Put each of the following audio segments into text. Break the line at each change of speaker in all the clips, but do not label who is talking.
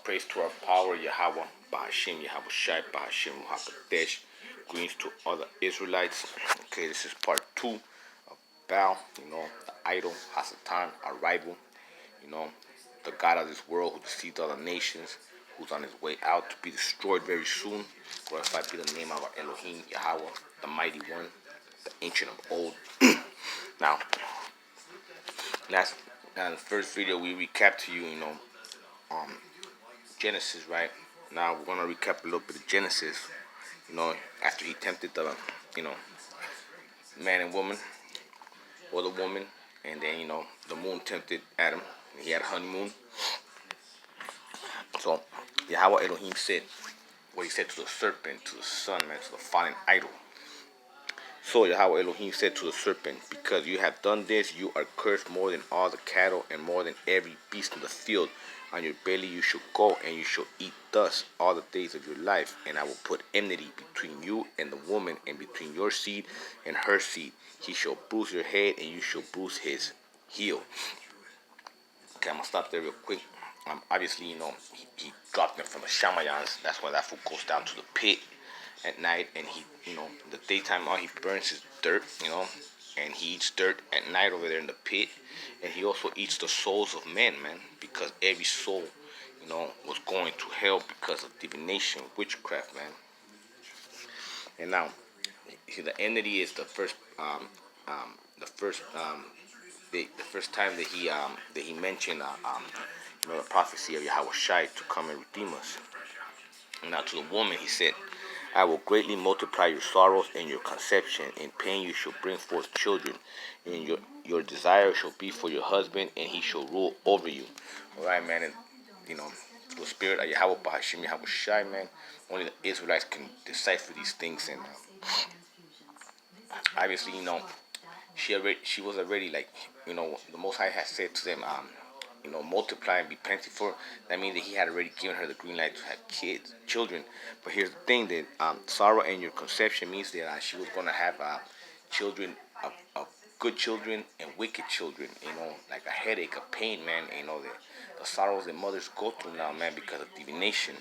Praise to our power, Yahweh, Bahashim, Yahweh Shai, Bahashim, Muhammad Greetings to all the Israelites. Okay, this is part 2 of Baal, the idol, Hasatan, our rival, the God of this world who deceived all the nations, who's on his way out to be destroyed very soon. Glorified be the name of our Elohim, Yahweh, the mighty one, the ancient of old. Now, in the first video we recapped to you, Genesis, right? Now we're gonna recap a little bit of Genesis. After he tempted the, man and woman, or the woman, and then the moon tempted Adam. And he had a honeymoon. So Yahweh Elohim said what he said to the serpent, to the sun, man, to the fallen idol. So Yahweh Elohim said to the serpent, because you have done this, you are cursed more than all the cattle and more than every beast in the field. On your belly you shall go, and you shall eat dust all the days of your life. And I will put enmity between you and the woman, and between your seed and her seed. He shall bruise your head, and you shall bruise his heel. Okay, I'm going to stop there real quick. Obviously, he dropped them from the Shamayans. That's why that fool goes down to the pit at night, and he, the daytime, all he burns is dirt, and he eats dirt at night over there in the pit, and he also eats the souls of men, man, because every soul, was going to hell because of divination, witchcraft, man. And now, the enmity is the first time that he mentioned, the prophecy of Yahweh Shai to come and redeem us. And now to the woman, he said, I will greatly multiply your sorrows and your conception. In pain you shall bring forth children. And your desire shall be for your husband, and he shall rule over you. All right, man. And, through the spirit of Yahweh Bahashim, Yahweh Shai, man, only the Israelites can decipher these things. And obviously, she was already like, the Most High has said to them, multiply and be plentiful. That means that he had already given her the green light to have children. But here's the thing, that sorrow and your conception means that she was going to have children of good children and wicked children, like a headache, a pain, man, the sorrows that mothers go through now, man, because of divination.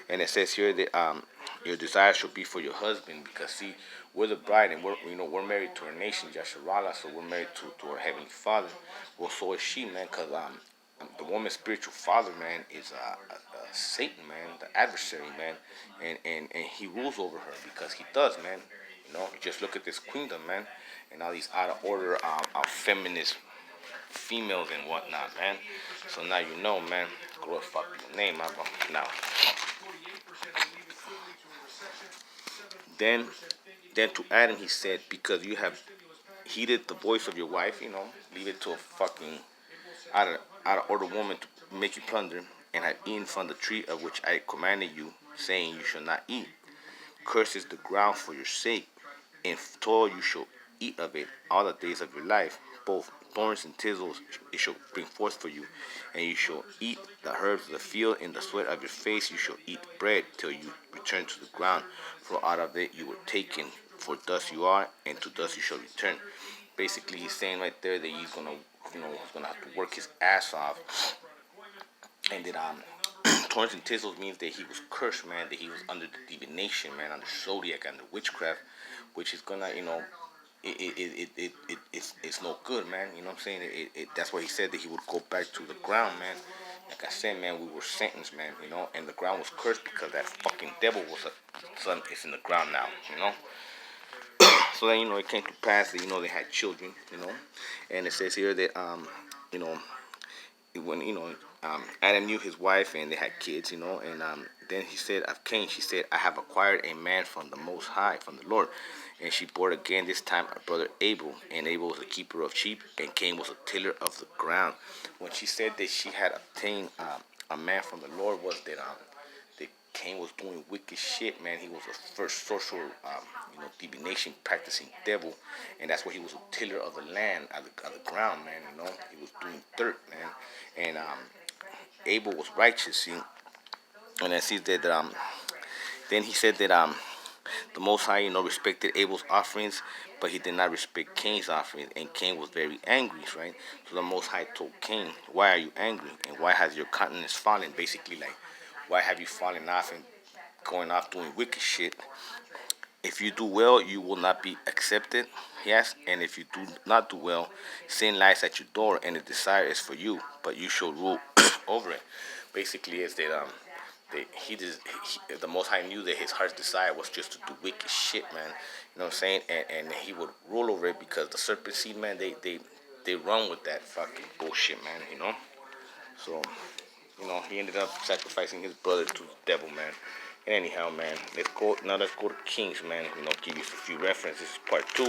And it says here that your desire shall be for your husband, because see, we're the bride, and we're married to our nation, Yasharala, so we're married to our heavenly Father. Well, so is she, man, because the woman's spiritual father, man, is Satan, man, the adversary, man, and he rules over her, because he does, man. Just look at this queendom, man, and all these out of order, feminist females and whatnot, man. So now man. Glorify your name, man. Now, then to Adam he said, because you have heeded the voice of your wife, leave it to a fucking out of order woman to make you plunder, and have eaten from the tree of which I commanded you, saying you shall not eat. Cursed is the ground for your sake, and toil you shall eat of it all the days of your life. Both thorns and thistles it shall bring forth for you, and you shall eat the herbs of the field. In the sweat of your face you shall eat bread till you return to the ground, for out of it you were taken. For dust you are, and to dust you shall return. Basically, he's saying right there that he's gonna have to work his ass off, and that thorns and thistles means that he was cursed, man, that he was under the divination, man, under zodiac, under witchcraft, which is gonna, it's no good, man. You know what I'm saying? That's why he said that he would go back to the ground, man. Like I said, man, we were sentenced, man, and the ground was cursed because that fucking devil was it's in the ground now, So then, it came to pass that, they had children, and it says here that, when, Adam knew his wife and they had kids, and then he said of Cain, she said, I have acquired a man from the Most High, from the Lord. And she bore again this time her brother Abel, and Abel was a keeper of sheep, and Cain was a tiller of the ground. When she said that she had obtained a man from the Lord, was that Cain was doing wicked shit, man. He was a first sorcerer, divination practicing devil, and that's why he was a tiller of the land, of the ground, man. He was doing dirt, man. And Abel was righteous, see. And I see that then he said that the Most High, respected Abel's offerings, but he did not respect Cain's offerings, and Cain was very angry, right? So the Most High told Cain, why are you angry, and why has your countenance fallen? Basically, like, why have you fallen off and going off doing wicked shit? If you do well, you will not be accepted. Yes, and if you do not do well, sin lies at your door, and the desire is for you, but you shall rule over it. Basically, is that the Most High knew that his heart's desire was just to do wicked shit, man. You know what I'm saying? And he would rule over it because the serpent seed, man, they run with that fucking bullshit, man. You know. So, he ended up sacrificing his brother to the devil, man. And anyhow, man, let's go to Kings, man. Give you a few references. Part 2.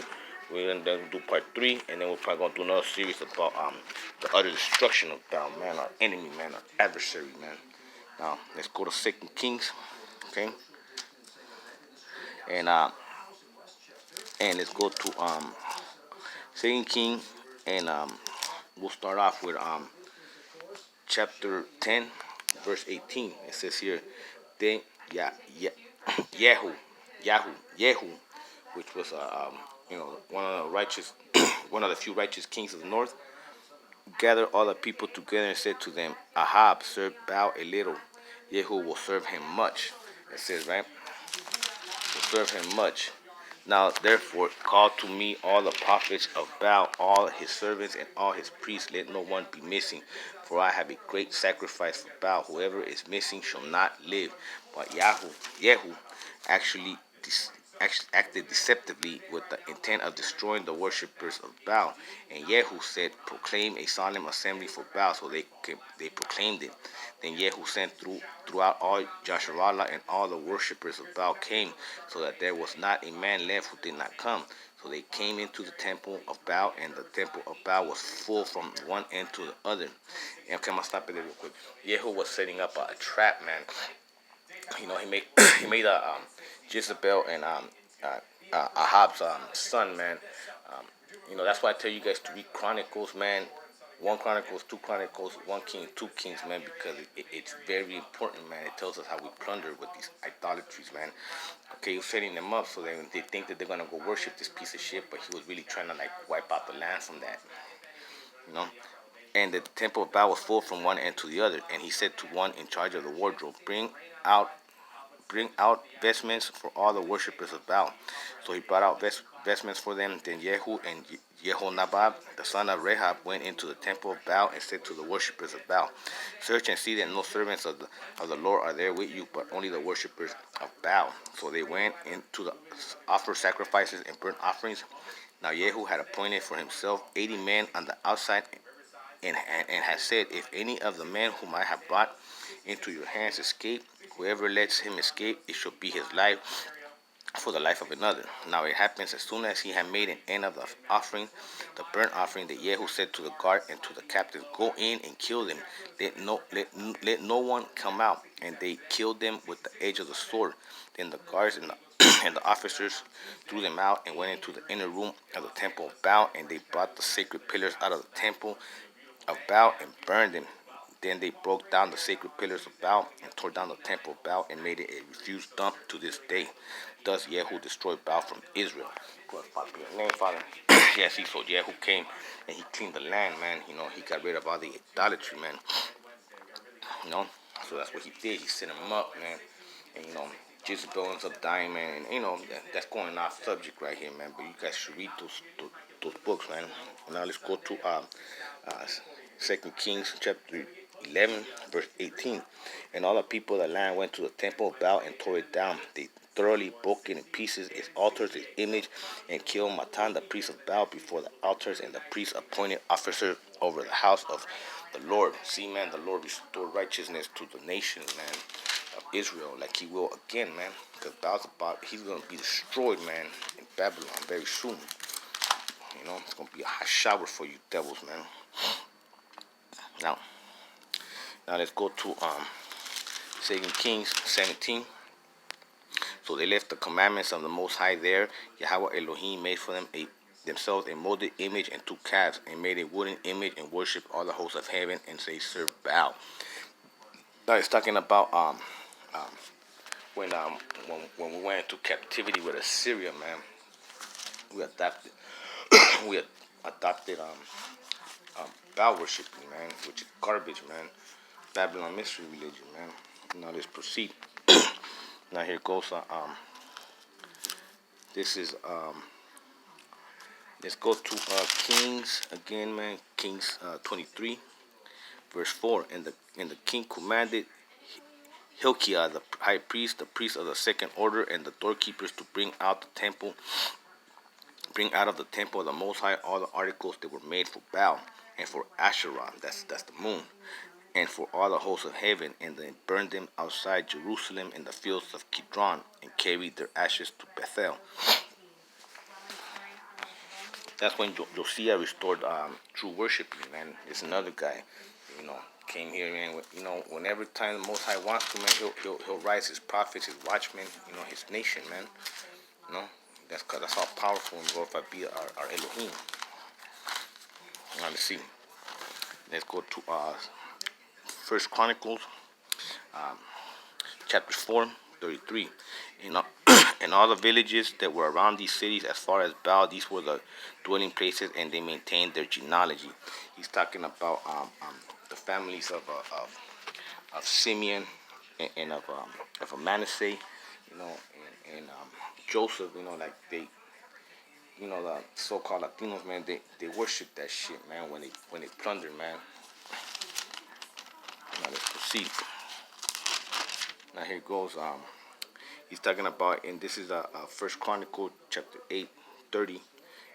We're gonna do part 3, and then we're probably gonna do another series about the utter destruction of Baal, man, our enemy, man, our adversary, man. Now let's go to Second Kings, okay? And let's go to Second King, and we'll start off with chapter 10, verse 18. It says here, then Yehu, which was one of the righteous, one of the few righteous kings of the north, gathered all the people together and said to them, Ahab served Baal a little, Yehu will serve him much. It says, right? Will serve him much. Now therefore call to me all the prophets of Baal, all his servants and all his priests, let no one be missing. For I have a great sacrifice for Baal. Whoever is missing shall not live. But Yehu actually acted deceptively with the intent of destroying the worshippers of Baal. And Yehu said, proclaim a solemn assembly for Baal. So they proclaimed it. Then Yehu sent throughout all Jasharallah, and all the worshippers of Baal came, so that there was not a man left who did not come. So they came into the temple of Baal, and the temple of Baal was full from one end to the other. And okay, I'm gonna stop it there real quick. Yehu was setting up a trap, man. He made he made a Jezebel and Ahab's son, man. That's why I tell you guys to read Chronicles, man. 1 Chronicles, 2 Chronicles, 1 King, 2 Kings, man, because it's very important, man. It tells us how we plunder with these idolatries, man. Okay, you're setting them up so they think that they're gonna go worship this piece of shit, but he was really trying to wipe out the land from that, you know. And the temple of Baal was full from one end to the other. And he said to one in charge of the wardrobe, bring out vestments for all the worshippers of Baal. So he brought out vestments for them. Then Yehu and Jehonabab, the son of Rehab, went into the temple of Baal and said to the worshippers of Baal, search and see that no servants of the Lord are there with you, but only the worshippers of Baal. So they went into the offer sacrifices and burnt offerings. Now Yehu had appointed for himself 80 men on the outside, and had said, if any of the men whom I have brought into your hands escape, whoever lets him escape, it shall be his life for the life of another. Now it happens, as soon as he had made an end of the offering, the burnt offering, that Yehu said to the guard and to the captains, go in and kill them. Let no one come out. And they killed them with the edge of the sword. Then the guards and the and the officers threw them out and went into the inner room of the temple of Baal, and they brought the sacred pillars out of the temple of Baal and burned them. Then they broke down the sacred pillars of Baal and tore down the temple of Baal and made it a refuse dump to this day. Thus Yehu destroyed Baal from Israel. Glorify your name, Father. Yes, so Yehu came and he cleaned the land, man. He got rid of all the idolatry, man. So that's what he did. He set him up, man. And Jezebel ends up dying, man. And that's going off subject right here, man. But you guys should read those books, man. Now let's go to 2 Kings chapter 11, verse 18. And all the people of the land went to the temple of Baal and tore it down. They thoroughly broke it in pieces, its altars, its image, and killed Matan, the priest of Baal, before the altars, and the priest appointed officers over the house of the Lord. See, man, the Lord restored righteousness to the nations, man, of Israel, like he will again, man. Because he's going to be destroyed, man, in Babylon very soon. It's going to be a hot shower for you devils, man. Now let's go to 2 Kings 17. So they left the commandments of the Most High there. Yahweh Elohim made for themselves a molded image and 2 calves, and made a wooden image and worshipped all the hosts of heaven, and they served Baal. Now it's talking about when we went into captivity with Assyria, man. We adopted Baal worshiping, man, which is garbage, man. Babylon mystery religion, man. Now let's proceed. Now here goes. This is Let's go to Kings again, man. Kings 23, verse 4. And the king commanded Hilkiah, the high priest, the priest of the second order, and the doorkeepers to bring out of the temple of the Most High all the articles that were made for Baal and for Asherah, that's the moon, and for all the hosts of heaven, and then burned them outside Jerusalem in the fields of Kidron, and carried their ashes to Bethel. That's when Josiah restored true worshiping, man. It's another guy, you know, came here, man. You know, whenever time the Most High wants to, man, he'll rise his prophets, his watchmen, you know, his nation, man. You know, that's how powerful and glorified be our Elohim. Now let's see. Let's go to First Chronicles, chapter 4:33. In all the villages that were around these cities, as far as Baal, these were the dwelling places, and they maintained their genealogy. He's talking about the families of Simeon and of Manasseh, you know, and Joseph, you know, like they, you know, the so-called Latinos, man, they worship that shit, man, when they plunder, man. Now let's proceed. Now here goes. He's talking about, and this is First Chronicle chapter 8:30,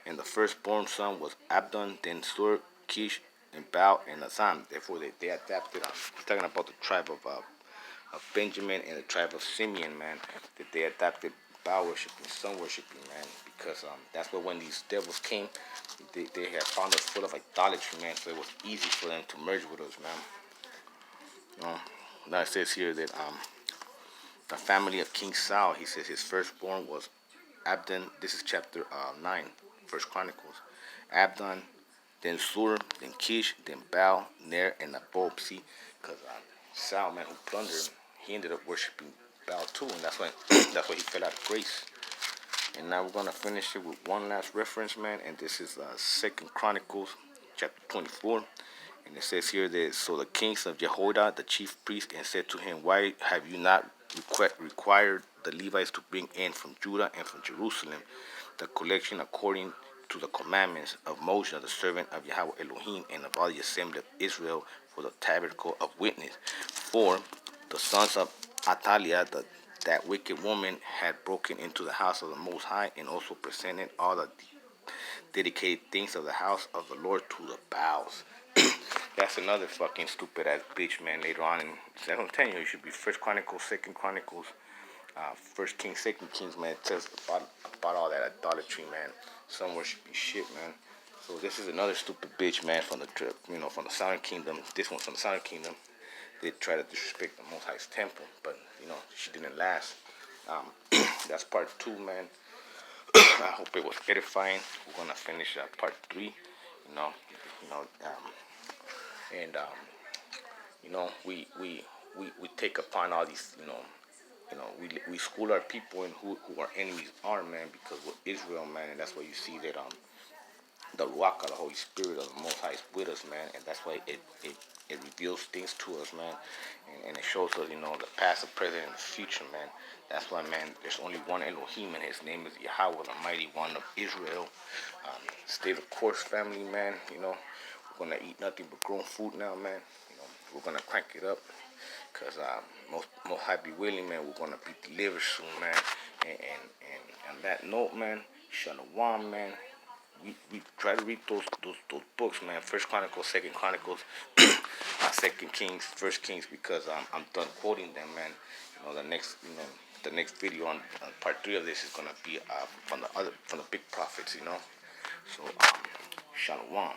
and the firstborn son was Abdon, then Sur, Kish, and Baal, and Azam. Therefore, they adapted. He's talking about the tribe of Benjamin and the tribe of Simeon, man. That they adapted Baal worshiping, sun worshiping, man, because that's what when these devils came, they had found us full of idolatry, man. So it was easy for them to merge with us, man. You know, now it says here that the family of King Saul, he says his firstborn was Abdon. This is chapter 9, First Chronicles. Abdon, then Sur, then Kish, then Baal, Ner, and Nabob. See, because Saul, man, who plundered him, he ended up worshiping Baal too, and that's why he fell out of grace. And now we're gonna finish it with one last reference, man, and this is Second Chronicles, chapter 24. And it says here that, so the kings of Jehoiada, the chief priest, and said to him, why have you not required the Levites to bring in from Judah and from Jerusalem the collection according to the commandments of Moses, the servant of Yahweh Elohim, and of all the assembly of Israel for the tabernacle of witness? For the sons of Athaliah, that wicked woman, had broken into the house of the Most High, and also presented all the dedicated things of the house of the Lord to the Baals. That's another fucking stupid ass bitch, man. Later on, and I'm telling you, it should be First Chronicles, Second Chronicles, First Kings, Second Kings, man. It tells about all that idolatry, man. Sun worshiping shit, man. So this is another stupid bitch, man, from the from the Southern Kingdom. This one's from the Southern Kingdom. They try to disrespect the Most High's temple, but she didn't last. That's part 2, man. I hope it was edifying. We're gonna finish part 3. And we take upon all these, we school our people in who our enemies are, man, because we're Israel, man, and that's why you see that the Ruach, the Holy Spirit of the Most High, is with us, man, and that's why it reveals things to us, man, and it shows us, the past, the present, and the future, man. That's why, man, there's only one Elohim, and his name is Yahweh, the mighty one of Israel. Stay the course, family, man. We're gonna eat nothing but grown food now, man. We're gonna crank it up, cause most high be willing, man. We're gonna be delivered soon, man. And on that note, man, Shalom, man. We try to read those books, man. First Chronicles, Second Chronicles, Second Kings, First Kings, because I'm done quoting them, man. The next video on part 3 of this is gonna be from the big prophets, So Shalom.